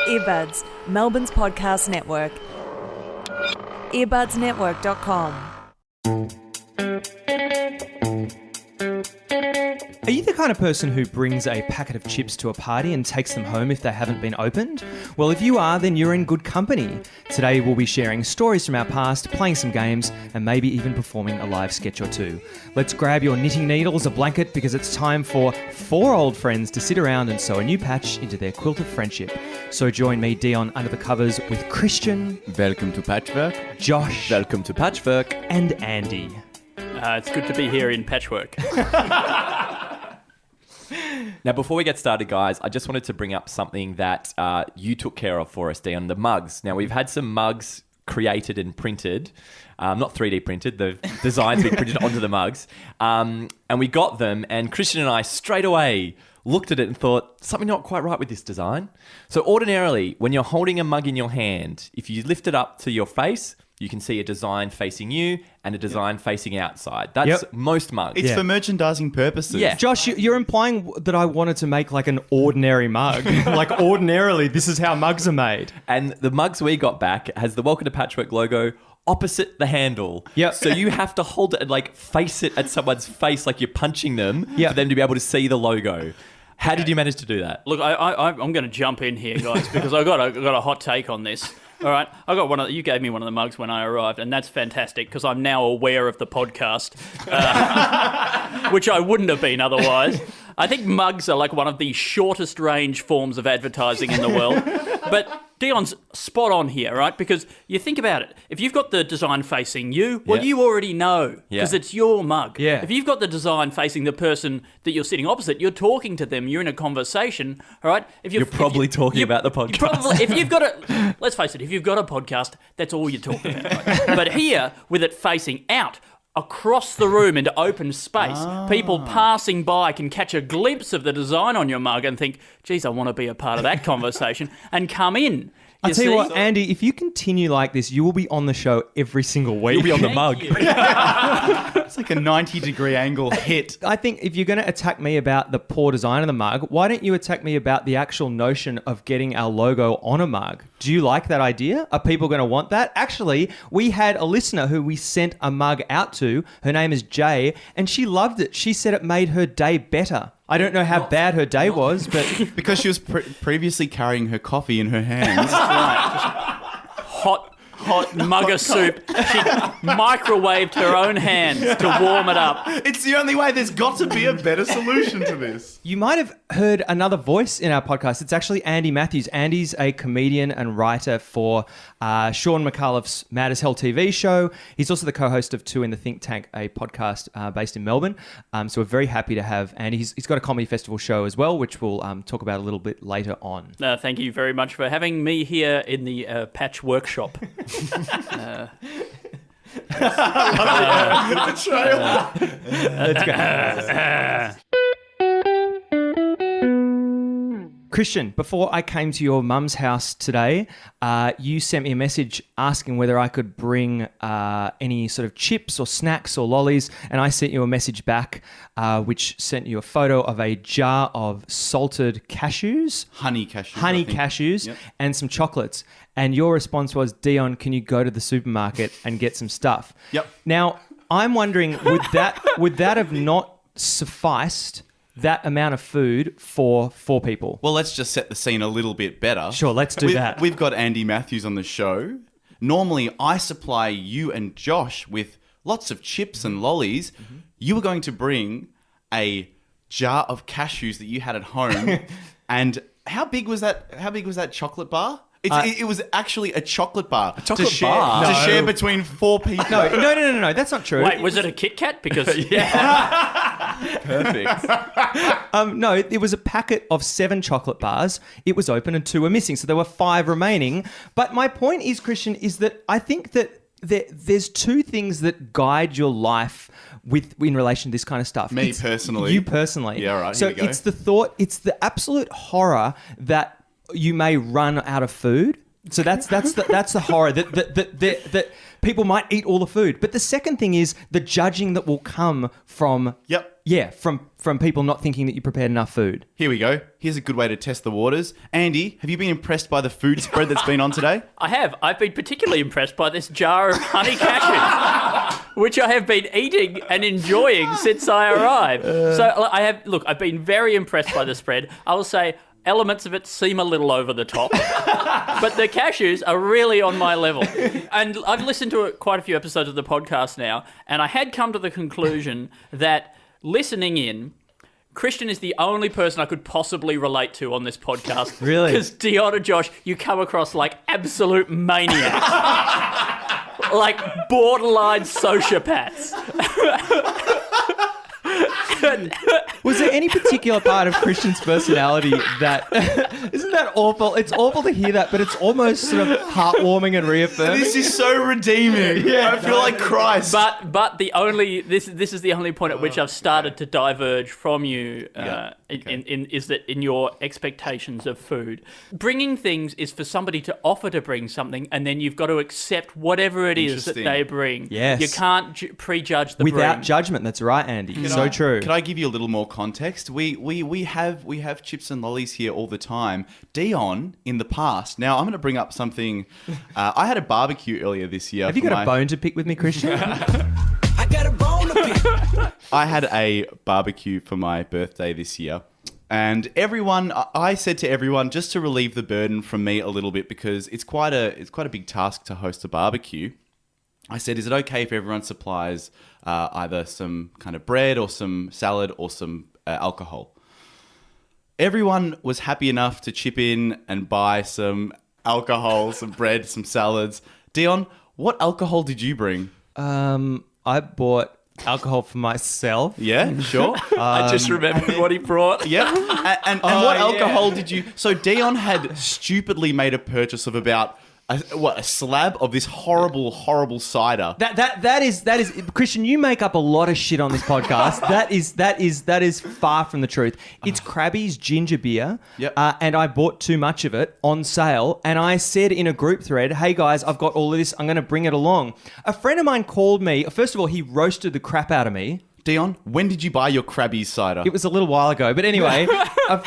Earbuds, Melbourne's podcast network. Earbudsnetwork.com. Are you the kind of person who brings a packet of chips to a party and takes them home if they haven't been opened? Well, if you are, then you're in good company. Today we'll be sharing stories from our past, playing some games, and maybe even performing a live sketch or two. Let's grab your knitting needles, a blanket, because it's time for 4 old friends to sit around and sew a new patch into their quilt of friendship. So join me, Dion, under the covers with Christian. Welcome to Patchwork. Josh. Welcome to Patchwork. And Andy. It's good to be here in Patchwork. Now, before we get started, guys, I just wanted to bring up something that you took care of for us, Dion, the mugs. Now, we've had some mugs created and printed, not 3D printed, the designs being printed onto the mugs, and we got them, and Christian and I straight away looked at it and thought, something not quite right with this design. So ordinarily, when you're holding a mug in your hand, if you lift it up to your face, you can see a design facing you and a design facing outside. That's most mugs. It's for merchandising purposes. Yeah. Josh, you're implying that I wanted to make like an ordinary mug. Like ordinarily, this is how mugs are made. And the mugs we got back has the Welcome to Patchwork logo opposite the handle. Yep. So you have to hold it and like face it at someone's face like you're punching them for them to be able to see the logo. How did you manage to do that? Look, I'm going to jump in here, guys, because I got a hot take on this. All right, I got you gave me one of the mugs when I arrived, and that's fantastic because I'm now aware of the podcast, which I wouldn't have been otherwise. I think mugs are like one of the shortest range forms of advertising in the world. But Dion's spot on here, right? Because you think about it. If you've got the design facing you, well, you already know because it's your mug. Yeah. If you've got the design facing the person that you're sitting opposite, you're talking to them, you're in a conversation, all right? You're probably talking about the podcast. If you've got a, let's face it, if you've got a podcast, that's all you're talking about. Right? But here, with it facing out, across the room into open space, people passing by can catch a glimpse of the design on your mug and think, geez, I want to be a part of that conversation, and come in. I'll tell you what, Andy, if you continue like this, you will be on the show every single week. You'll be on the mug. It's like a 90-degree angle hit. I think if you're going to attack me about the poor design of the mug, why don't you attack me about the actual notion of getting our logo on a mug? Do you like that idea? Are people going to want that? Actually, we had a listener who we sent a mug out to. Her name is Jay, and she loved it. She said it made her day better. I don't know how bad her day was, but... Because she was previously carrying her coffee in her hands. Hot mug of soup. She microwaved her own hands to warm it up. It's the only way. There's got to be a better solution to this. You might have heard another voice in our podcast. It's actually Andy Matthews. Andy's a comedian and writer for Sean McAuliffe's Mad as Hell TV show. He's also the co-host of Two in the Think Tank, a podcast based in Melbourne. So we're very happy to have Andy. He's got a comedy festival show as well, which we'll talk about a little bit later on. Thank you very much for having me here in the Patch Workshop. Let's go. Christian, before I came to your mum's house today, you sent me a message asking whether I could bring any sort of chips or snacks or lollies, and I sent you a message back which sent you a photo of a jar of salted cashews. Honey cashews. And some chocolates. And your response was, Dion, can you go to the supermarket and get some stuff? Yep. Now, I'm wondering, would that have not sufficed that amount of food for 4 people? Well, let's just set the scene a little bit better. Sure, let's do that. We've got Andy Matthews on the show. Normally, I supply you and Josh with lots of chips and lollies. Mm-hmm. You were going to bring a jar of cashews that you had at home. And how big was that chocolate bar? It was actually a chocolate bar. A chocolate bar? To share between 4 people. No, that's not true. Wait, was it a Kit Kat? Because Perfect. No, it was a packet of 7 chocolate bars. It was open and 2 were missing, so there were 5 remaining. But my point is, Christian, is that I think that there's 2 things that guide your life in relation to this kind of stuff. Personally. You personally. Yeah, right. So here we go. it's the absolute horror that you may run out of food. So that's the horror that people might eat all the food. But the second thing is the judging that will come from from people not thinking that you prepared enough food. Here we go. Here's a good way to test the waters. Andy, have you been impressed by the food spread that's been on today? I have. I've been particularly impressed by this jar of honey cashews, which I have been eating and enjoying since I arrived. I've been very impressed by the spread. I will say elements of it seem a little over the top, but the cashews are really on my level. And I've listened to quite a few episodes of the podcast now, and I had come to the conclusion that listening in, Christian is the only person I could possibly relate to on this podcast. Really? Because Dion and Josh, you come across like absolute maniacs. Like borderline sociopaths. Was there any particular part of Christian's personality that isn't that awful? It's awful to hear that, but it's almost sort of heartwarming and reaffirming. This is so redeeming. I feel like Christ. But this is the only point at which I've started to diverge from you. Is that in your expectations of food? Bringing things is for somebody to offer to bring something, and then you've got to accept whatever it is that they bring. Yes. You can't prejudge the without bring. judgment. That's right, Andy. So true. Can I give you a little more context? We have chips and lollies here all the time. Dion, in the past. Now I'm going to bring up something. I had a barbecue earlier this year. Have you got a bone to pick with me, Christian? I got a bone to pick. I had a barbecue for my birthday this year. And I said to everyone, just to relieve the burden from me a little bit, because it's quite a big task to host a barbecue. I said, is it okay if everyone supplies either some kind of bread or some salad or some alcohol? Everyone was happy enough to chip in and buy some alcohol, some bread, some salads. Dion, what alcohol did you bring? I bought alcohol for myself. Yeah, sure. I just remembered what he brought. Yeah. And what alcohol did you... So Dion had stupidly made a purchase of about... a slab of this horrible cider. That is Christian. You make up a lot of shit on this podcast. that is far from the truth. It's Krabby's ginger beer. Yep. And I bought too much of it on sale. And I said in a group thread, "Hey guys, I've got all of this. I'm going to bring it along." A friend of mine called me. First of all, he roasted the crap out of me. Dion, when did you buy your Krabby's cider? It was a little while ago, but anyway,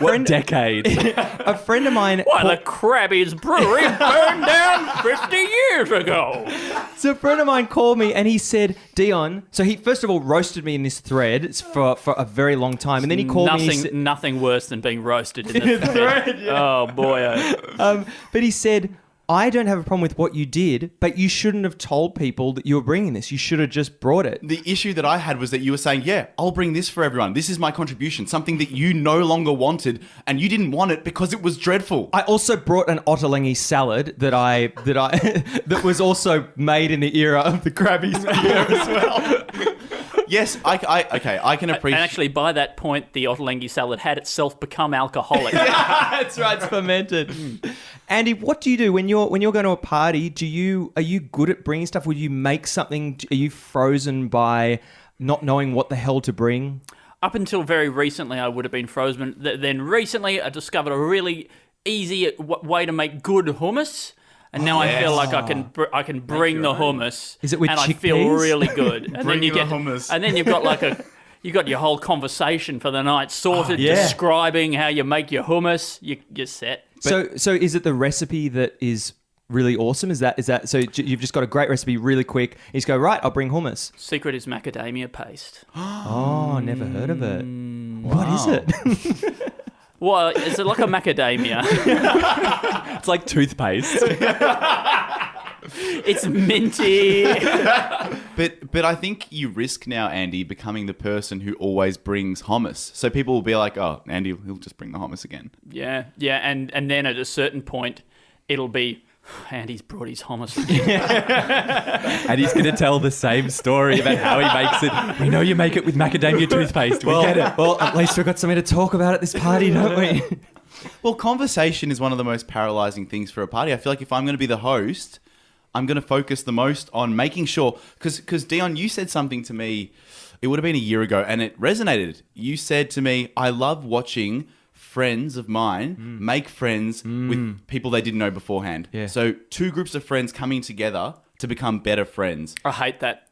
What decade? a friend of mine. Why, the Krabby's Brewery burned down 50 years ago. So a friend of mine called me and he said, Dion, so he first of all roasted me in this thread for a very long time. And then he called me. And he said, nothing worse than being roasted in the thread. Oh, boy. but he said, I don't have a problem with what you did, but you shouldn't have told people that you were bringing this. You should have just brought it. The issue that I had was that you were saying, yeah, I'll bring this for everyone. This is my contribution, something that you no longer wanted, and you didn't want it because it was dreadful. I also brought an ottolenghi salad that was also made in the era of the Krabby's beer as well. Yes, I can appreciate. And actually, by that point, the ottolenghi salad had itself become alcoholic. That's right, it's fermented. Andy, what do you do when you're going to a party? Are you good at bringing stuff? Would you make something? Are you frozen by not knowing what the hell to bring? Up until very recently, I would have been frozen. Then recently, I discovered a really easy way to make good hummus. And now I feel like I can bring the hummus. Is it with and chickpeas? I feel really good. And Bring then you the get hummus. And then you've got you got your whole conversation for the night sorted, describing how you make your hummus. You're set. So is it the recipe that is really awesome? Is that so? You've just got a great recipe, really quick. You just go, right, I'll bring hummus. Secret is macadamia paste. Oh, never heard of it. What is it? Well, it's like a macadamia. It's like toothpaste. It's minty. But I think you risk now, Andy, becoming the person who always brings hummus. So people will be like, oh, Andy, he'll just bring the hummus again. Yeah, and then at a certain point, it'll be, Andy's brought his hummus again. And he's going to tell the same story about how he makes it. We know you make it with macadamia toothpaste. We get it. Well, at least we've got something to talk about at this party, don't we? Well, conversation is one of the most paralyzing things for a party. I feel like if I'm going to be the host, I'm going to focus the most on making sure... Because, Dion, you said something to me, it would have been a year ago, and it resonated. You said to me, I love watching friends of mine make friends with people they didn't know beforehand. Yeah. So two groups of friends coming together to become better friends. I hate that.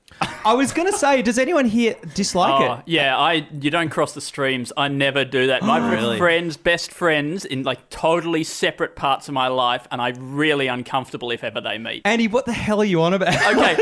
I was going to say, does anyone here dislike it? Yeah, you don't cross the streams. I never do that. My friends, best friends in like totally separate parts of my life, and I'm really uncomfortable if ever they meet. Andy, what the hell are you on about? Okay,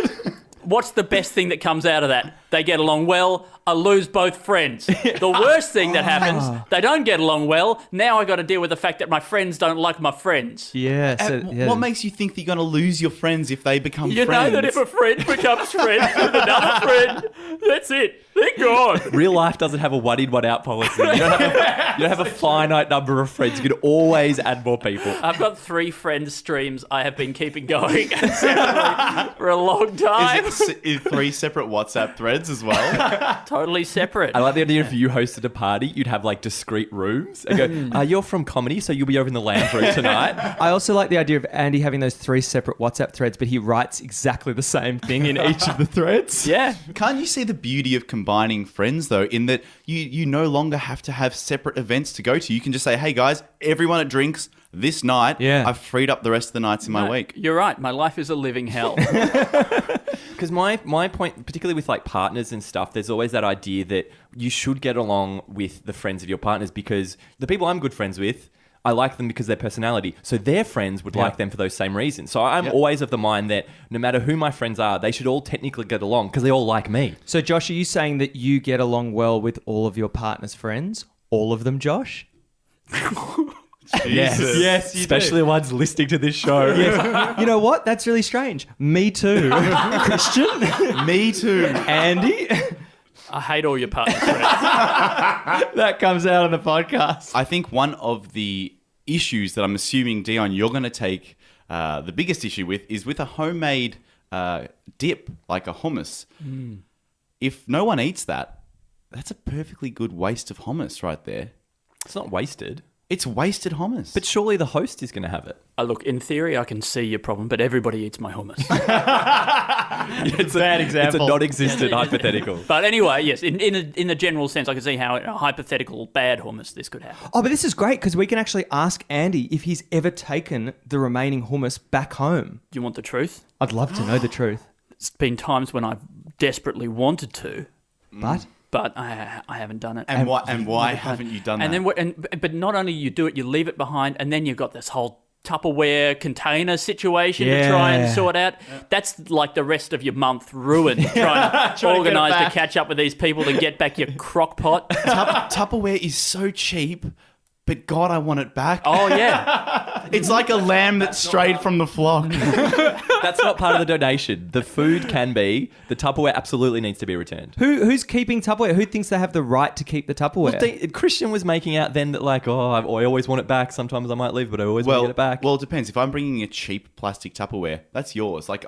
what's the best thing that comes out of that? They get along well. I lose both friends. The worst thing that happens, they don't get along well. Now I got to deal with the fact that my friends don't like my friends. Yeah. What makes you think that you're going to lose your friends if they become You friends? know that if a friend becomes friends with another friend, that's it. Thank God. Real life doesn't have a one in, one out policy. You don't have a finite number of friends. You can always add more people. I've got 3 friend streams I have been keeping going for a long time. Is it 3 separate WhatsApp threads as well? Totally separate. I like the idea if you hosted a party, you'd have like discrete rooms and go, you're from comedy, so you'll be over in the lounge room tonight. I also like the idea of Andy having those 3 separate WhatsApp threads, but he writes exactly the same thing in each of the threads. Yeah. Can't you see the beauty of combining friends, though, in that you no longer have to have separate events to go to? You can just say, hey, guys, everyone at drinks this night. Yeah. I've freed up the rest of the nights in my No, week. You're right. My life is a living hell. Because my point, particularly with like partners and stuff, there's always that idea that you should get along with the friends of your partners, because the people I'm good friends with, I like them because of their personality. So their friends would like them for those same reasons. So I'm always of the mind that no matter who my friends are, they should all technically get along because they all like me. So, Josh, are you saying that you get along well with all of your partner's friends? All of them, Josh? Yes, especially the ones listening to this show. Yes. You know what? That's really strange. Me too. Christian? Me too. Andy? I hate all your partner friends. That comes out on the podcast. I think one of the issues that I'm assuming, Dion, you're going to take the biggest issue with is with a homemade dip, like a hummus. If no one eats that, that's a perfectly good waste of hummus right there. It's not wasted. It's wasted hummus. But surely the host is going to have it. Look, in theory, I can see your problem, but everybody eats my hummus. It's a bad example. It's a non-existent hypothetical. But anyway, yes, in the general sense, I can see how in a hypothetical bad hummus this could happen. Oh, but this is great because we can actually ask Andy if he's ever taken the remaining hummus back home. Do you want the truth? I'd love to know the truth. It's been times when I've desperately wanted to, But I haven't done it. And why haven't you done that? And then, but not only you do it, you leave it behind, and then you've got this whole Tupperware container situation to try and sort out. That's like the rest of your month ruined, trying to organise to catch up with these people to get back your crock pot. Tupperware is so cheap, but God, I want it back. Oh, yeah. It's like a lamb that strayed from the flock. That's not part of the donation. The food can be. The Tupperware absolutely needs to be returned. who's keeping Tupperware? Who thinks they have the right to keep the Tupperware? Well, Christian was making out then that like, I always want it back. Sometimes I might leave, but I always want to get it back. Well, it depends. If I'm bringing a cheap plastic Tupperware, that's yours. Like,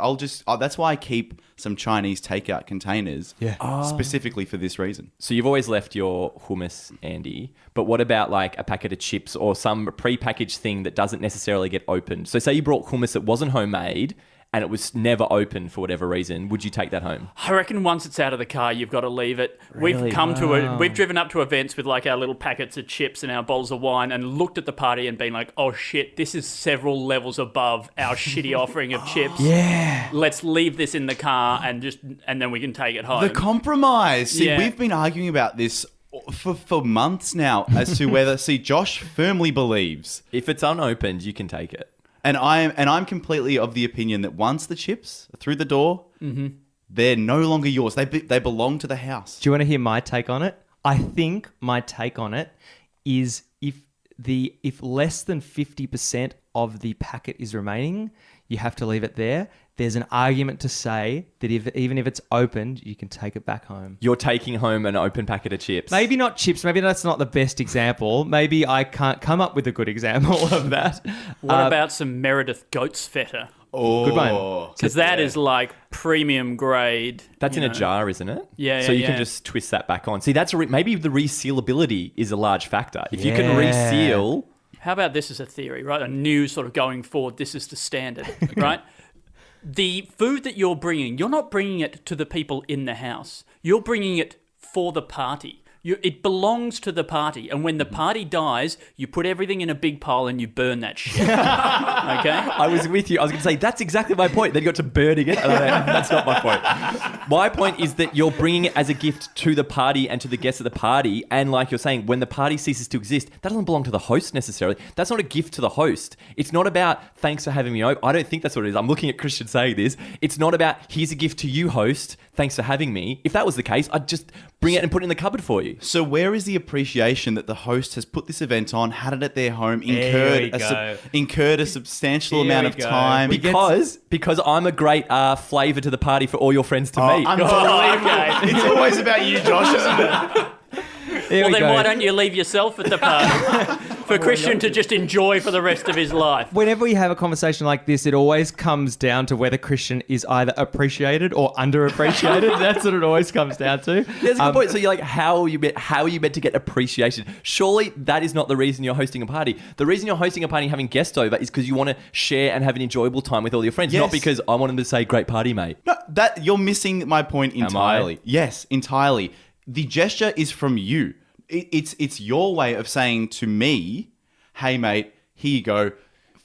that's why I keep some Chinese takeout containers specifically for this reason. So you've always left your hummus, Andy. But what about like a packet of chips or some pre-packaged thing that doesn't necessarily get opened? So say you brought hummus that wasn't homemade and it was never opened for whatever reason, would you take that home? I reckon once it's out of the car, you've got to leave it. Really? We've driven up to events with like our little packets of chips and our bottles of wine and looked at the party and been like, oh shit, this is several levels above our shitty offering of chips. Yeah. Let's leave this in the car and then we can take it home. The compromise. See, Yeah. we've been arguing about this for months now as to whether. See, Josh firmly believes, If it's unopened, you can take it. and I'm completely of the opinion that once the chips are through the door, they're no longer yours. They belong to the house. Do you want to hear my take on it? I think my take on it is if less than 50% of the packet is remaining, you have to leave it there. There's an argument to say that even if it's opened, you can take it back home. You're taking home an open packet of chips. Maybe not chips. Maybe that's not the best example. Maybe I can't come up with a good example of that. What about some Meredith goat's feta? Oh, Good one. Because that is like premium grade. That's you in know. a jar, isn't it? Yeah, So you yeah. can just twist that back on. See, that's maybe the resealability is a large factor. If you can reseal... How about this as a theory, right? A new sort of going forward, this is the standard, right? The food that you're bringing, you're not bringing it to the people in the house. You're bringing it for the party. It belongs to the party. And when the party dies, you put everything in a big pile and you burn that shit. Okay? I was with you. I was going to say, that's exactly my point. Then you got to burning it. And that's not my point. My point is that you're bringing it as a gift to the party and to the guests at the party. And like you're saying, when the party ceases to exist, that doesn't belong to the host necessarily. That's not a gift to the host. It's not about thanks for having me over. I don't think that's what it is. I'm looking at Christian saying this. It's not about here's a gift to you, host. Thanks for having me. If that was the case, I'd just bring it and put it in the cupboard for you. So where is the appreciation that the host has put this event on, had it at their home, incurred a substantial amount of time? Because I'm a great flavour to the party for all your friends to meet. Unbelievable. It's always about you, Josh, isn't it? Well, then why don't you leave yourself at the party for Christian to just enjoy for the rest of his life? Whenever we have a conversation like this, it always comes down to whether Christian is either appreciated or underappreciated. That's what it always comes down to. There's a good point. So you're like, how are you meant to get appreciation? Surely that is not the reason you're hosting a party. The reason you're hosting a party and having guests over is because you want to share and have an enjoyable time with all your friends, Yes. not because I want them to say, great party, mate. No, that you're missing my point entirely. Yes, entirely. The gesture is from you. It's your way of saying to me, hey, mate, here you go.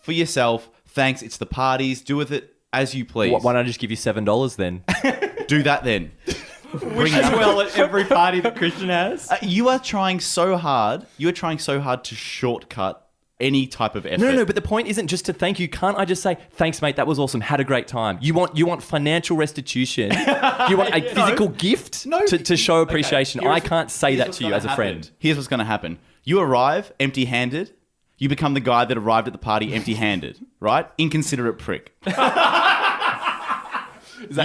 For yourself, thanks. It's the parties. Do with it as you please. Why don't I just give you $7 then? Do that then. Which as well at every party that Christian has. You are trying so hard. You are trying so hard to shortcut any type of effort. No, but the point isn't just to thank you. Can't I just say, thanks, mate, that was awesome, had a great time? You want financial restitution. You want a physical gift to show appreciation. Okay, I can't say that to you as a friend. Here's what's going to happen. You arrive empty-handed. You become the guy that arrived at the party empty-handed, right? Inconsiderate prick. Is that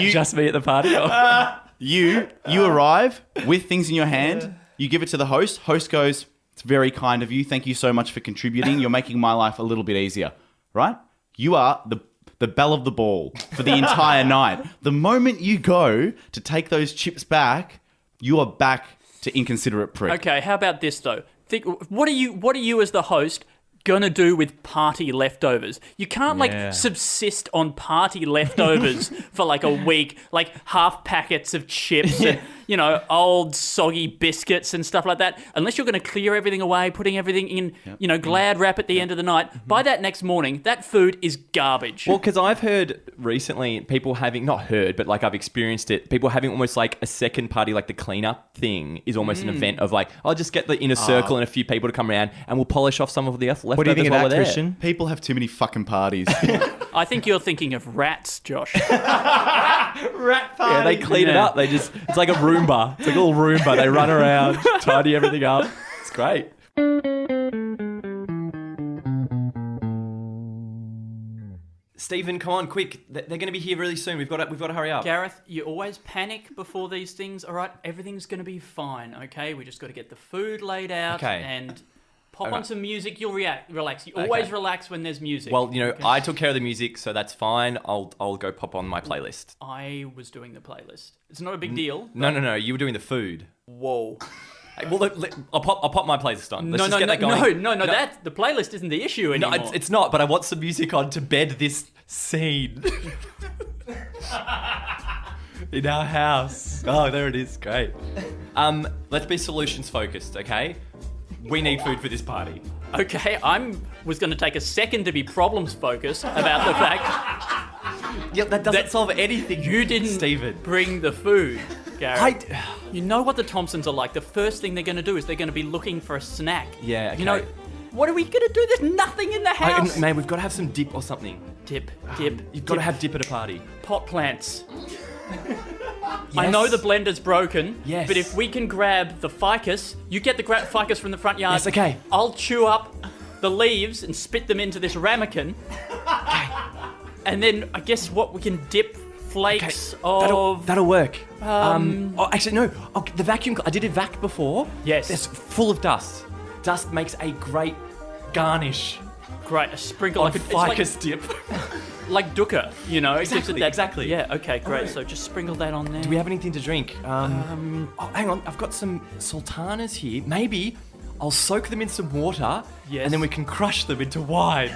just me at the party? You arrive with things in your hand. You give it to the host. Host goes, it's very kind of you. Thank you so much for contributing. You're making my life a little bit easier, right? You are the belle of the ball for the entire night. The moment you go to take those chips back, you are back to inconsiderate prick. Okay, how about this though? What are you as the host gonna do with party leftovers? You can't subsist on party leftovers for like a week, like half packets of chips and old soggy biscuits and stuff like that. Unless you're going to clear everything away, putting everything in Glad wrap at the end of the night. By that next morning, that food is garbage. Well, because I've heard recently people having, not heard, but like I've experienced it, people having almost like a second party, like the cleanup thing is almost an event of like, I'll just get the inner circle and a few people to come around and we'll polish off some of the leftovers. What do you think of that, Christian? People have too many fucking parties. I think you're thinking of rats, Josh. Rat party. Yeah, they clean it up. It's like a Roomba. It's like a little Roomba. They run around, tidy everything up. It's great. Stephen, come on, quick. They're going to be here really soon. We've got to hurry up. Gareth, you always panic before these things. All right, everything's going to be fine, okay? We just got to get the food laid out and pop on some music. You'll relax. You always relax when there's music. Well, I took care of the music, so that's fine. I'll go pop on my playlist. I was doing the playlist. It's not a big deal. No. You were doing the food. Whoa. Hey, well, I'll pop my playlist on. Let's No, just get that going. No. That the playlist isn't the issue anymore. No, it's not. But I want some music on to bed this scene in our house. Oh, there it is. Great. Let's be solutions focused, okay? We need food for this party. Okay, was going to take a second to be problems focused about the fact Yeah, that doesn't solve anything. you didn't Steven. bring the food, Gareth. You know what the Thompsons are like. The first thing they're going to do is they're going to be looking for a snack. Yeah, okay. What are we going to do? There's nothing in the house. Man, we've got to have some dip or something. Dip. You've got to have dip at a party. Pot plants. I know the blender's broken, Yes. but if we can grab the ficus, you get the ficus from the front yard. Yes, okay. I'll chew up the leaves and spit them into this ramekin. And then I guess we can dip flakes of... That'll work. Actually, no. The vacuum... I did a vac before. Yes. It's full of dust. Dust makes a great garnish. Great, a sprinkle Like a ficus dip. like dukkha, Exactly. Yeah, okay, great. Alright. So just sprinkle that on there. Do we have anything to drink? Hang on. I've got some sultanas here. Maybe I'll soak them in some water. Yes. And then we can crush them into wine.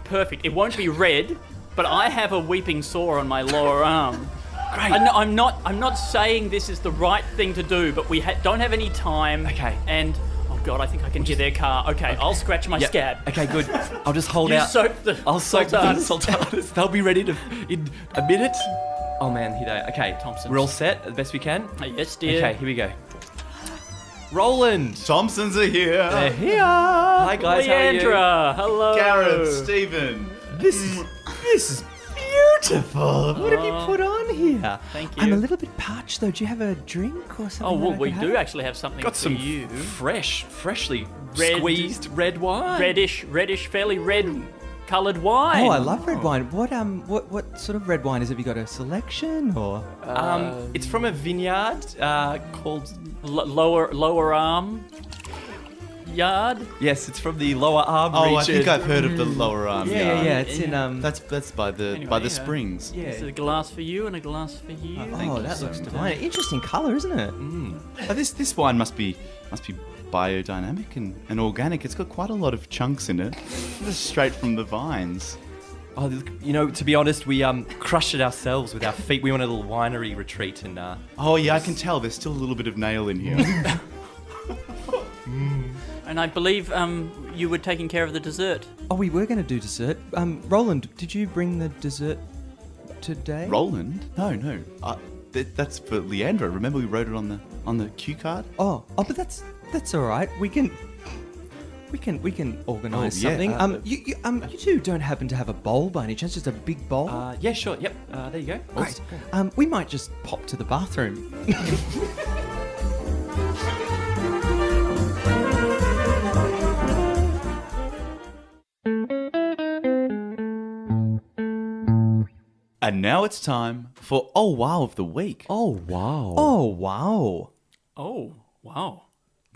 Perfect. It won't be red, but I have a weeping sore on my lower arm. Great. I'm not saying this is the right thing to do, but we don't have any time. Okay. And oh god, I think I can hear their car. Okay, I'll scratch my scab. Okay, good. I'll just hold You out. soak the I'll soak the sultanas. sultanas. They'll be ready in a minute. Oh man, here they are. Okay, Thompsons. we're all set the best we can. Yes, dear. Okay, here we go. Roland. Thompsons are here. They're here. Hi guys, Leandra, hello. Gareth, Stephen. This is beautiful. What have you put on here? Thank you. I'm a little bit parched though. Do you have a drink or something? Oh, well, that I we could do have? actually have something Got for some you. freshly Red- squeezed red wine. Reddish, fairly red coloured wine. Oh, I love red wine. What sort of red wine is it? Have you got a selection or? It's from a vineyard called. Lower arm yard. Yes, it's from the Lower Arm Oh, region. I think I've heard of the lower arm. Yeah. It's in That's by the Anyway, springs. There's a glass for you and a glass for you. Oh, that looks divine. Interesting colour, isn't it? Oh, this wine must be biodynamic and organic. It's got quite a lot of chunks in it. This is straight from the vines. Oh, you know, to be honest, we crushed it ourselves with our feet. We went on a little winery retreat and. Oh yeah, I can tell. There's still a little bit of nail in here. And I believe you were taking care of the dessert. Oh, we were going to do dessert. Roland, did you bring the dessert today? Roland? No. That's for Leandra. Remember we wrote it on the cue card? Oh, but that's all right. We can organise Oh, yeah, something. You two don't happen to have a bowl by any chance? Just a big bowl? Yeah, sure. Yep. There you go. Great. We might just pop to the bathroom. And now it's time for Oh Wow of the Week. Oh wow. Oh, wow. Oh, wow.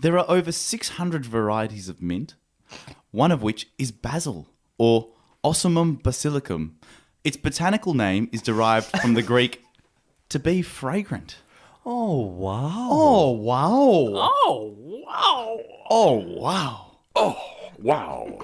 There are over 600 varieties of mint, one of which is basil, or Ocimum basilicum. Its botanical name is derived from the Greek to be fragrant. Oh wow. Oh, wow. Oh, wow. Oh, wow.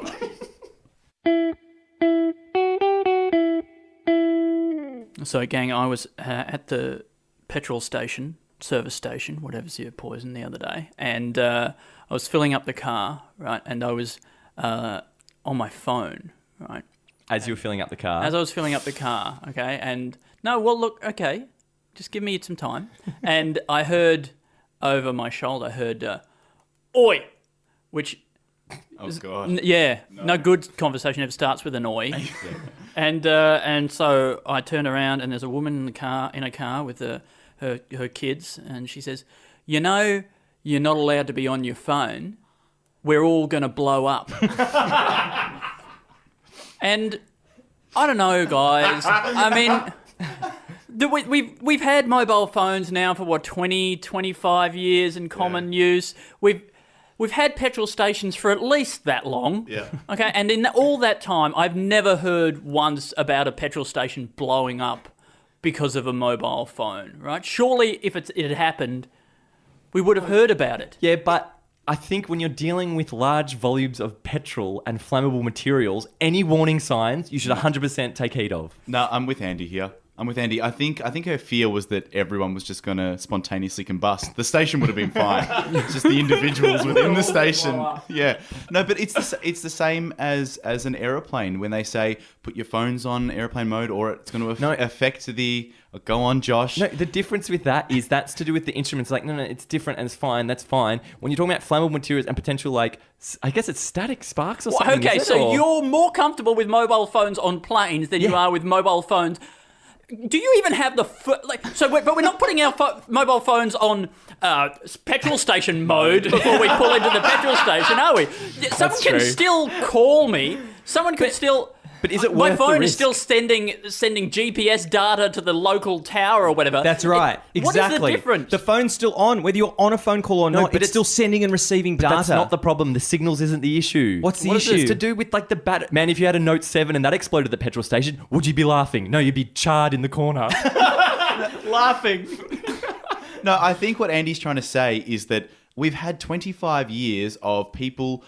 So, gang, I was at the petrol station, service station, whatever's your poison, the other day, and I was filling up the car, right, and I was on my phone, right. As you were filling up the car. As I was filling up the car, okay, and look, okay, just give me some time, and I heard over my shoulder, oi, which. Oh, God. No good conversation ever starts with an oi. And so I turn around and there's a woman in a car with her kids, and she says, "You know, you're not allowed to be on your phone. We're all going to blow up." And I don't know, guys. I mean, we've had mobile phones now for 20, 25 years in common use. We've had petrol stations for at least that long. Yeah. Okay, and in all that time, I've never heard once about a petrol station blowing up because of a mobile phone, right? Surely, if it had happened, we would have heard about it. Yeah, but I think when you're dealing with large volumes of petrol and flammable materials, any warning signs you should 100% take heed of. No, I'm with Andy here. I think her fear was that everyone was just going to spontaneously combust. The station would have been fine. It's just the individuals within the station. Yeah. No, but it's the same as an aeroplane when they say put your phones on airplane mode or it's going to affect the. Go on, Josh. No, the difference with that is that's to do with the instruments. Like, no, it's different and it's fine. That's fine. When you're talking about flammable materials and potential, like, I guess it's static sparks or something. Okay, so you're more comfortable with mobile phones on planes than you are with mobile phones. Do you even have but we're not putting our mobile phones on petrol station mode before we pull into the petrol station, are we? Someone can still call me. Someone could still. But is it my worth the phone is risk? still sending GPS data to the local tower or whatever. That's right. Exactly. What is the difference? The phone's still on, whether you're on a phone call or not. but It's still sending and receiving data. That's not the problem. The signals isn't the issue. What's the What is issue? this? To do with like the bat. Man, if you had a Note 7 and that exploded at the petrol station, would you be laughing? No, you'd be charred in the corner. laughing. No, I think what Andy's trying to say is that we've had 25 years of people,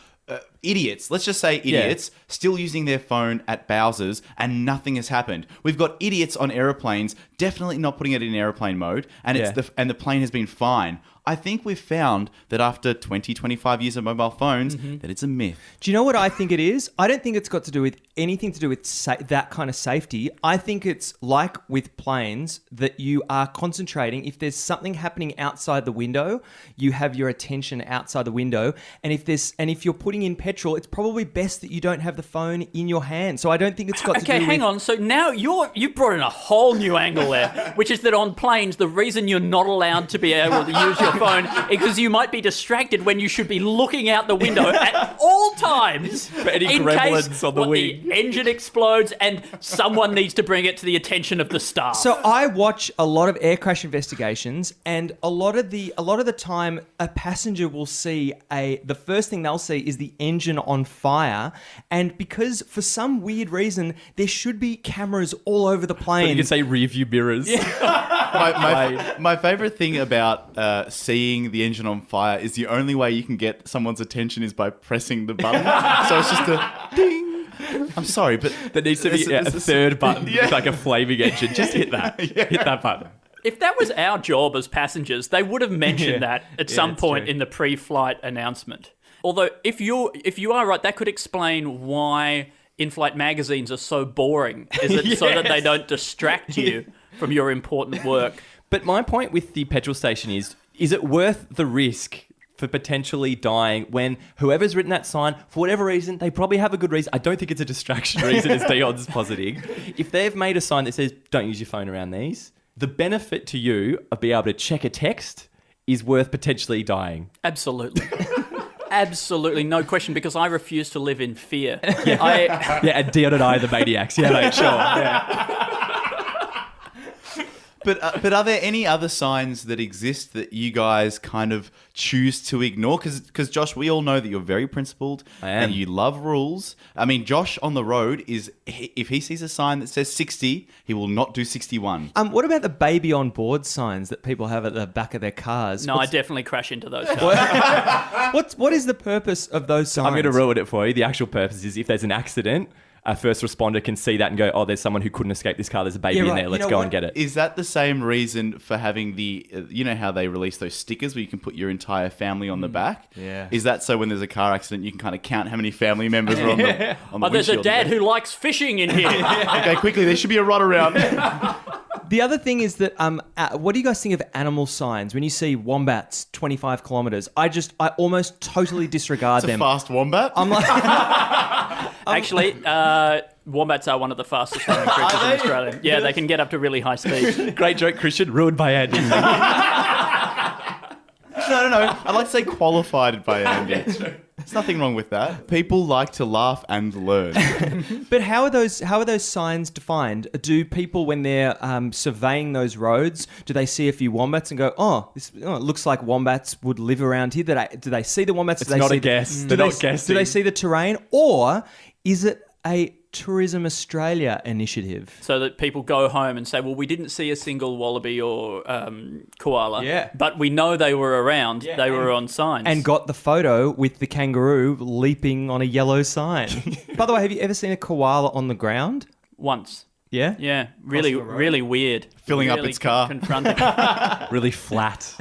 idiots, let's just say idiots, still using their phone at Bowser's and nothing has happened. We've got idiots on aeroplanes, definitely not putting it in airplane mode, and the plane has been fine. I think we've found that after 20, 25 years of mobile phones, that it's a myth. Do you know what I think it is? I don't think it's got to do with anything to do with that kind of safety. I think it's like with planes that you are concentrating. If there's something happening outside the window, you have your attention outside the window. And if you're putting in petrol, it's probably best that you don't have the phone in your hand. So I don't think it's got to do with... Okay, hang on. So now you've brought in a whole new angle there, which is that on planes, the reason you're not allowed to be able to use your phone is because you might be distracted when you should be looking out the window at all times. For any in gremlins case on the wing. the engine explodes and someone needs to bring it to the attention of the staff. So I watch a lot of air crash investigations, and a lot of the time a passenger will see the first thing they'll see is the engine on fire, and because for some weird reason there should be cameras all over the plane. But you can say rear view mirrors. My favorite thing about seeing the engine on fire is the only way you can get someone's attention is by pressing the button. So it's just a ding. I'm sorry, but There needs to be a third button with like a flaming engine. Just hit that. Hit that button. If that was our job as passengers, they would have mentioned that at some that's point true. in the pre-flight announcement. Although, if you are right, that could explain why in-flight magazines are so boring. Is it so that they don't distract you from your important work? But my point with the petrol station is it worth the risk for potentially dying when whoever's written that sign, for whatever reason, they probably have a good reason. I don't think it's a distraction reason, as Dion's positing. If they've made a sign that says, don't use your phone around these, the benefit to you of being able to check a text is worth potentially dying. Absolutely. Absolutely, no question, because I refuse to live in fear. Yeah, and Dion and I are the maniacs. Yeah, mate, sure. Yeah. But are there any other signs that exist that you guys kind of choose to ignore? Because Josh, we all know that you're very principled and you love rules. I mean, Josh on the road if he sees a sign that says 60, he will not do 61. What about the baby on board signs that people have at the back of their cars? No, I definitely crash into those cars. What is the purpose of those signs? I'm going to ruin it for you. The actual purpose is if there's an accident, a first responder can see that and go, oh, there's someone who couldn't escape this car. There's a baby in there. Let's go and get it. Is that the same reason for having you know how they release those stickers where you can put your entire family on the back? Yeah. Is that so when there's a car accident, you can kind of count how many family members are on the There's a windshield? dad who likes fishing in here. Okay, quickly, there should be a rod around. The other thing is that, what do you guys think of animal signs? When you see wombats 25 kilometres, I almost totally disregard It's a them. fast wombat. I'm like, Actually, wombats are one of the fastest running creatures in Australia. Yeah, they can get up to really high speeds. Great joke, Christian. Ruined by Andy. No. I'd like to say qualified by Andy. There's nothing wrong with that. People like to laugh and learn. but how are those signs defined? Do people, when they're surveying those roads, do they see a few wombats and go, it looks like wombats would live around here? Do they see the wombats? It's not a guess. They're not guessing. Do they see the terrain? Or is it a Tourism Australia initiative? So that people go home and say, well, we didn't see a single wallaby or koala, but we know they were around. Yeah, they were on signs. And got the photo with the kangaroo leaping on a yellow sign. By the way, have you ever seen a koala on the ground? Once. Yeah? Yeah, really weird. Filling up Really its car. Confronting. Really flat.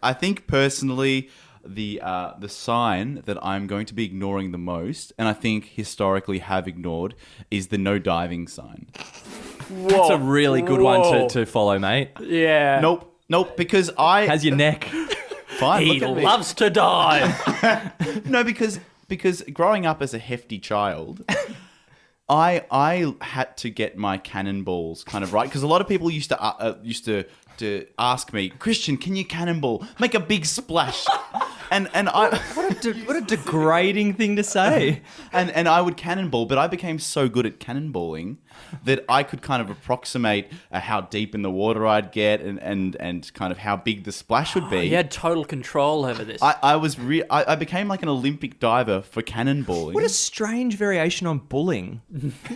I think personally, the sign that I'm going to be ignoring the most, and I think historically have ignored, is the no diving sign. That's a really good one to follow, mate. Yeah. Nope, because I... How's your neck? Fine, He look at me. loves to dive. No, because growing up as a hefty child, I had to get my cannonballs kind of right, because a lot of people used to ask me, Christian, can you cannonball? Make a big splash. And I What a degrading thing to say. and I would cannonball, but I became so good at cannonballing that I could kind of approximate how deep in the water I'd get and kind of how big the splash would be. You had total control over this. I became like an Olympic diver for cannonballing. What a strange variation on bullying.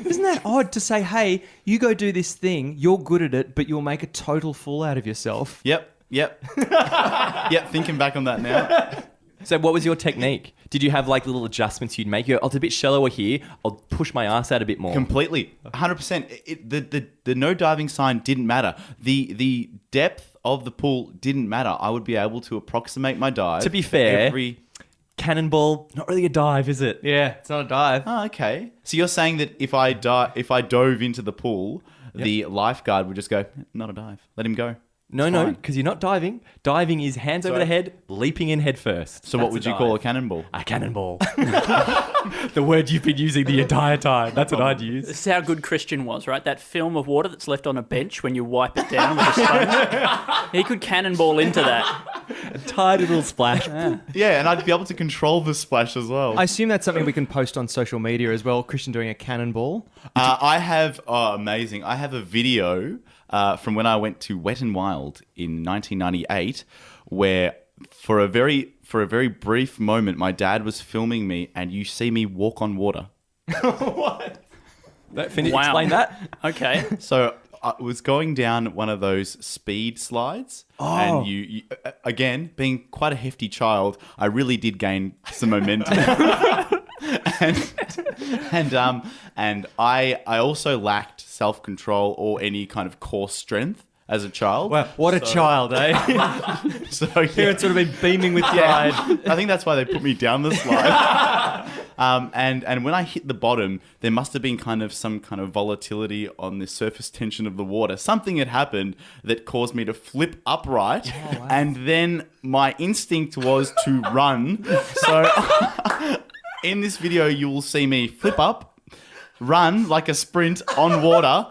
Isn't that odd to say, hey, you go do this thing, you're good at it, but you'll make a total fool out of yourself? Yep. Yep, thinking back on that now. So what was your technique? Did you have like little adjustments you'd make? It's a bit shallower here. I'll push my ass out a bit more. Completely, 100%. The no diving sign didn't matter. The depth of the pool didn't matter. I would be able to approximate my dive. To be fair, every cannonball, not really a dive, is it? Yeah, it's not a dive. Oh, okay. So you're saying that if I dove into the pool, the lifeguard would just go, not a dive. Let him go. No, It's no, fine. because you're not diving. Diving is hands over the head, leaping in head first. So what would you call a cannonball? A cannonball. The word you've been using the entire time. That's what I'd use. This is how good Christian was, right? That film of water that's left on a bench when you wipe it down with a sponge. He could cannonball into that. A tiny little splash. Yeah, and I'd be able to control the splash as well. I assume that's something we can post on social media as well. Christian doing a cannonball. Amazing. I have a video from when I went to Wet n Wild in 1998, where for a very brief moment, my dad was filming me, and you see me walk on water. What? Finish, Wow. Explain that. Okay. So I was going down one of those speed slides, and you again, being quite a hefty child, I really did gain some momentum. and I also lacked self-control or any kind of core strength as a child. Wow, what a child, eh? So yeah, Parents would have been beaming with pride. I think that's why they put me down the slide. And when I hit the bottom, there must have been some kind of volatility on the surface tension of the water. Something had happened that caused me to flip upright, and then my instinct was to run. So in this video, you will see me flip up, run like a sprint on water,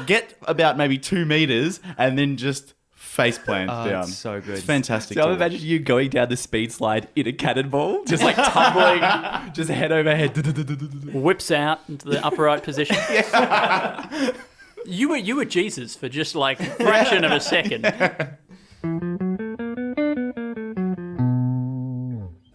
get about maybe 2 meters, and then just face plant down. It's so good. It's fantastic. So to I watch. imagine you going down the speed slide in a cannonball, just like tumbling, just head over head. Whips out into the upright position. You were Jesus for just like a fraction of a second.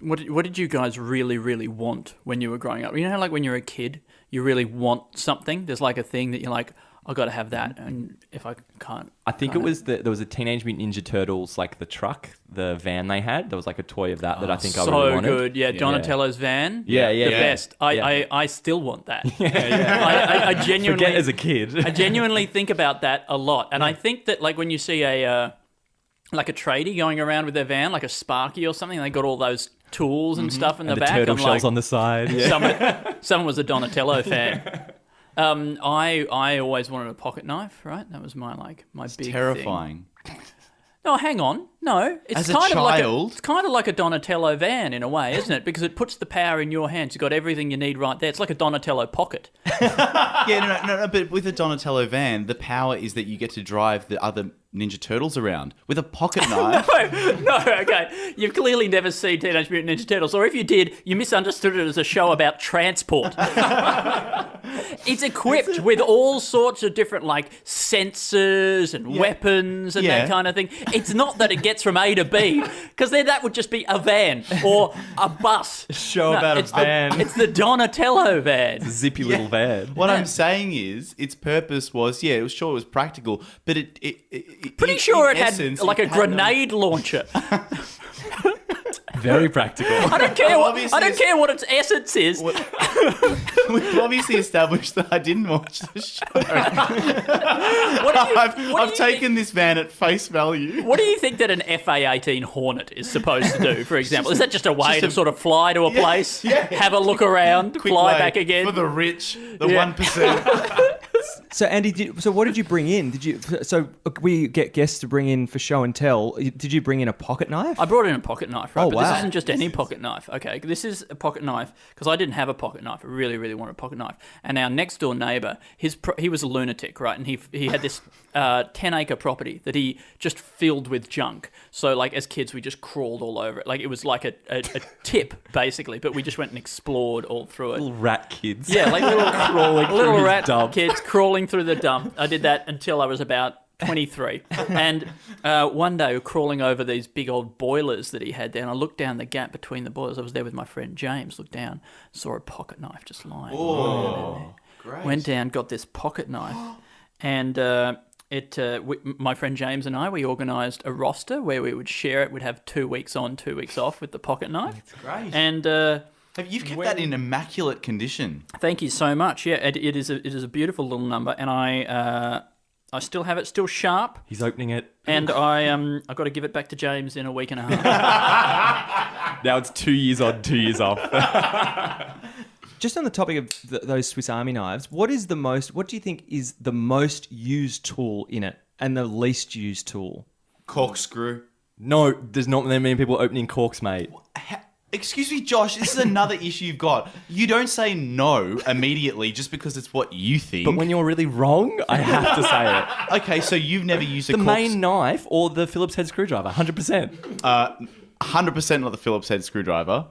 What did you guys really, really want when you were growing up? You know how like when you're a kid, you really want something? There's like a thing that you're like, I got to have that, and if I can't... I think it was there was a Teenage Mutant Ninja Turtles, like the truck, the van they had. There was like a toy of that I think I really wanted. So good. Yeah, Donatello's van. Yeah. The best. I still want that. I genuinely... Forget as a kid. I genuinely think about that a lot. And I think that like when you see a tradie going around with their van, like a Sparky or something, they got all those tools and stuff in the back. Turtle I'm shells like, on the side. Yeah. someone was a Donatello fan. I always wanted a pocket knife, right? That was my big terrifying. thing. No, hang on. No, it's As a kind of child? it's kind of like a Donatello van in a way, isn't it? Because it puts the power in your hands. You've got everything you need right there. It's like a Donatello pocket. Yeah, no. But with a Donatello van, the power is that you get to drive the other Ninja Turtles around. With a pocket knife, No, okay. You've clearly never seen Teenage Mutant Ninja Turtles, or if you did, you misunderstood it as a show about transport. It's equipped with all sorts of different like sensors and weapons and that kind of thing. It's not that it gets from A to B, because then that would just be a van or a bus. Show about a van. It's the Donatello van. Zippy little van. what I'm saying is, its purpose was, it was practical, but it Pretty sure it had like a grenade launcher. Very practical. I don't care obviously I don't care what its essence is. We've obviously established that I didn't watch the show. I've taken this van at face value. What do you think that an FA-18 Hornet is supposed to do, for example? Is that just a way to sort of fly to a place, have a look around, Quick fly way back again? for the rich, the 1%. So Andy, what did you bring in? We get guests to bring in for show and tell. Did you bring in a pocket knife? I brought in a pocket knife, right? Oh, but wow. this isn't just any pocket knife, okay? This is a pocket knife because I didn't have a pocket knife. I really, really wanted a pocket knife. And our next door neighbour, he was a lunatic, right? And he had this 10-acre property that he just filled with junk. So like as kids, we just crawled all over it. Like it was like a tip basically, but we just went and explored all through it. Little rat kids. Yeah, like little crawling through little his rat dump. kids crawling through the dump. I did that until I was about 23. And one day we were crawling over these big old boilers that he had there, and I looked down the gap between the boilers. I was there with my friend James, looked down, saw a pocket knife just lying. Oh, great. Went down, got this pocket knife, and My friend James and I, we organised a roster where we would share it. We'd have 2 weeks on, 2 weeks off with the pocket knife. That's great. And You've kept that in immaculate condition. thank you so much. Yeah, it is a beautiful little number, and I still have it, still sharp. He's opening it. And I've got to give it back to James in a week and a half. Now it's 2 years on, 2 years off. Just on the topic of those Swiss Army knives, what do you think is the most used tool in it and the least used tool? Corkscrew. No, there's not that many people opening corks, mate. Excuse me, Josh, this is another issue you've got. You don't say no immediately just because it's what you think. But when you're really wrong, I have to say it. Okay, so you've never used The main knife or the Phillips head screwdriver, 100%. 100% not the Phillips head screwdriver.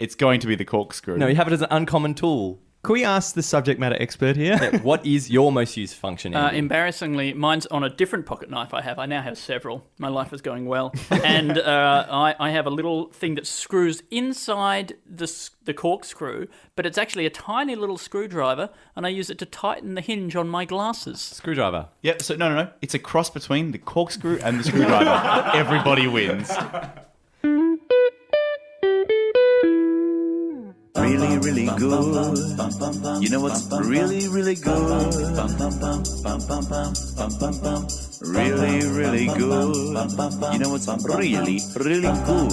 It's going to be the corkscrew. No, you have it as an uncommon tool. Can we ask the subject matter expert here? Yeah, what is your most used function? Andy? Embarrassingly, mine's on a different pocket knife I have. I now have several. My life is going well. And I have a little thing that screws inside the corkscrew, but it's actually a tiny little screwdriver, and I use it to tighten the hinge on my glasses. Screwdriver. Yep, so no. It's a cross between the corkscrew and the screwdriver. Everybody wins. Really, really good. You know what's really, really good? Really, really good. You know what's really, really good?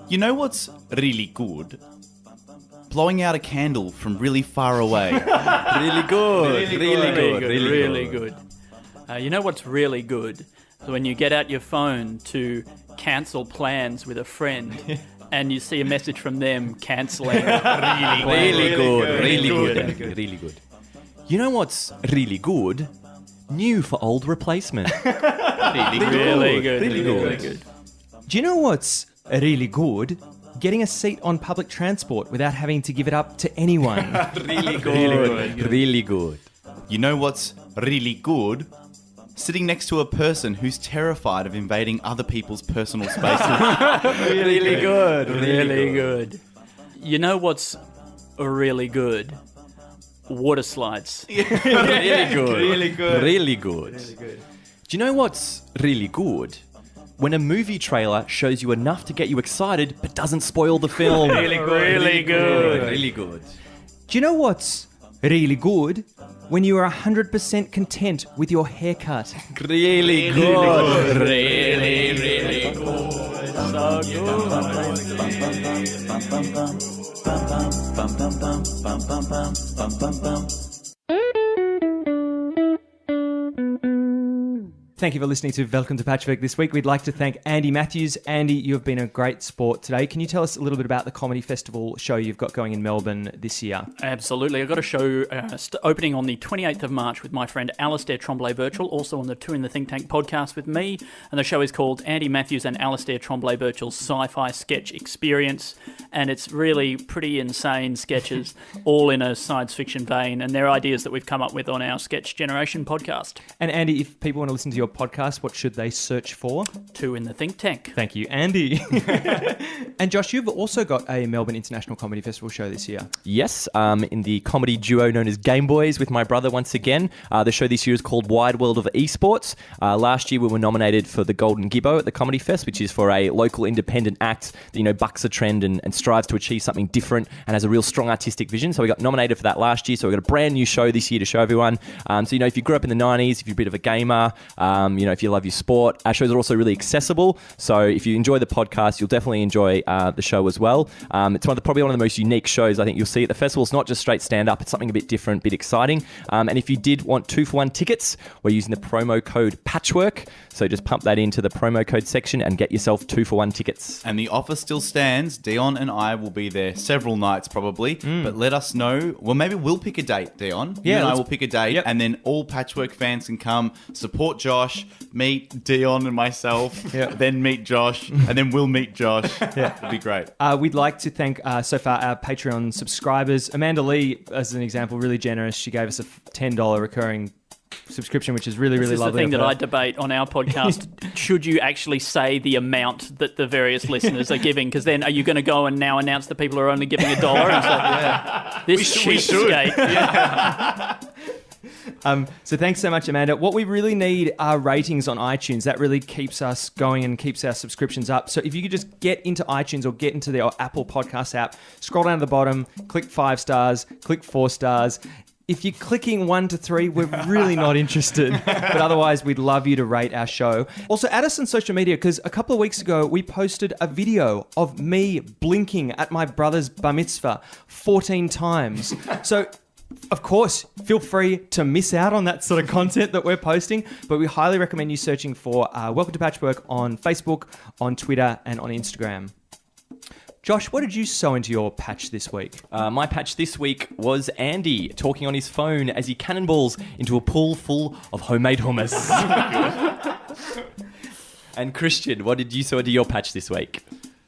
You know what's really good? Blowing out a candle from really far away. Really good. Really good. You know what's really good? So when you get out your phone to cancel plans with a friend and you see a message from them cancelling. Really good. You know what's really good? New for old replacement. Really good. Do you know what's really good? Getting a seat on public transport without having to give it up to anyone. Really good. You know what's really good? Sitting next to a person who's terrified of invading other people's personal spaces. Really good. Really good. You know what's really good? Water slides. Really good. Do you know what's really good? When a movie trailer shows you enough to get you excited but doesn't spoil the film. Really good. Do you know what's really good? When you are 100% content with your haircut. Really good. Really good. So Thank you for listening to Welcome to Patchwork this week. We'd like to thank Andy Matthews. Andy, you've been a great sport today. Can you tell us a little bit about the comedy festival show you've got going in Melbourne this year? Absolutely. I've got a show opening on the 28th of March with my friend Alastair Tremblay-Birchall, also on the Two in the Think Tank podcast with me. And the show is called Andy Matthews and Alastair Tremblay-Birchall's Sci-Fi Sketch Experience. And it's really pretty insane sketches, all in a science fiction vein. And they're ideas that we've come up with on our Sketch Generation podcast. And Andy, if people want to listen to your podcast, what should they search for? Two in the Think Tank. Thank you, Andy. And Josh, you've also got a Melbourne International Comedy Festival show this year. Yes, in the comedy duo known as Game Boys with my brother once again. The show this year is called Wide World of Esports. Last year we were nominated for the Golden Gibbo at the Comedy Fest, which is for a local independent act that bucks a trend and strives to achieve something different and has a real strong artistic vision. So we got nominated for that last year. So we've got a brand new show this year to show everyone. So if you grew up in the 90s, if you're a bit of a gamer, if you love your sport, our shows are also really accessible. So if you enjoy the podcast, you'll definitely enjoy the show as well. It's probably one of the most unique shows I think you'll see at the festival. It's not just straight stand-up. It's something a bit different, a bit exciting. And if you did want 2-for-1 tickets, we're using the promo code Patchwork. So just pump that into the promo code section and get yourself 2-for-1 tickets. And the offer still stands. Dion and I will be there several nights probably, but let us know. Well, maybe we'll pick a date, Dion. You and I will pick a date, and then all Patchwork fans can come support Josh, meet Dion and myself, then meet Josh, and then we'll meet Josh. It'll be great. We'd like to thank so far our Patreon subscribers. Amanda Lee, as an example, really generous. She gave us a $10 recurring subscription, which is really lovely. This is the thing that I debate on our podcast. Should you actually say the amount that the various listeners are giving? Because then are you going to go and now announce that people are only giving $1? And say, this cheapskate. So thanks so much, Amanda. What we really need are ratings on iTunes. That really keeps us going and keeps our subscriptions up. So if you could just get into iTunes or get into the Apple Podcast app, scroll down to the bottom, click 5 stars, click 4 stars. If you're clicking 1 to 3, we're really not interested. But otherwise, we'd love you to rate our show. Also, add us on social media because a couple of weeks ago, we posted a video of me blinking at my brother's bar mitzvah 14 times. So, of course, feel free to miss out on that sort of content that we're posting. But we highly recommend you searching for Welcome to Patchwork on Facebook, on Twitter, and on Instagram. Josh, what did you sew into your patch this week? My patch this week was Andy talking on his phone as he cannonballs into a pool full of homemade hummus. And Christian, what did you sew into your patch this week?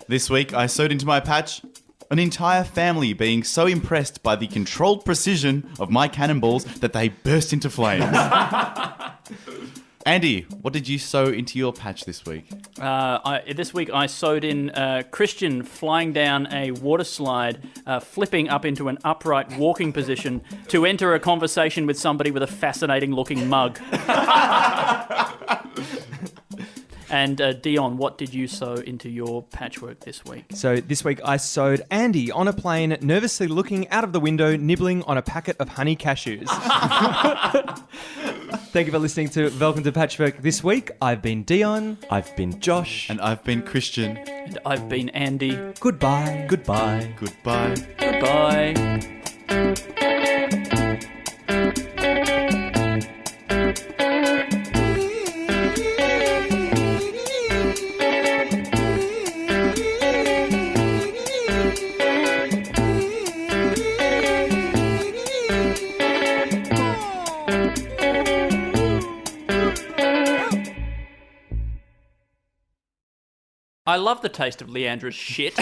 This week, I sewed into my patch an entire family being so impressed by the controlled precision of my cannonballs that they burst into flames. Andy, what did you sew into your patch this week? This week I sewed in Christian flying down a water slide, flipping up into an upright walking position to enter a conversation with somebody with a fascinating looking mug. And Dion, what did you sew into your patchwork this week? So this week I sewed Andy on a plane, nervously looking out of the window, nibbling on a packet of honey cashews. Thank you for listening to Welcome to Patchwork this week. I've been Dion. I've been Josh. And I've been Christian. And I've been Andy. Goodbye. Goodbye. Goodbye. Goodbye. I love the taste of Leandra's shit.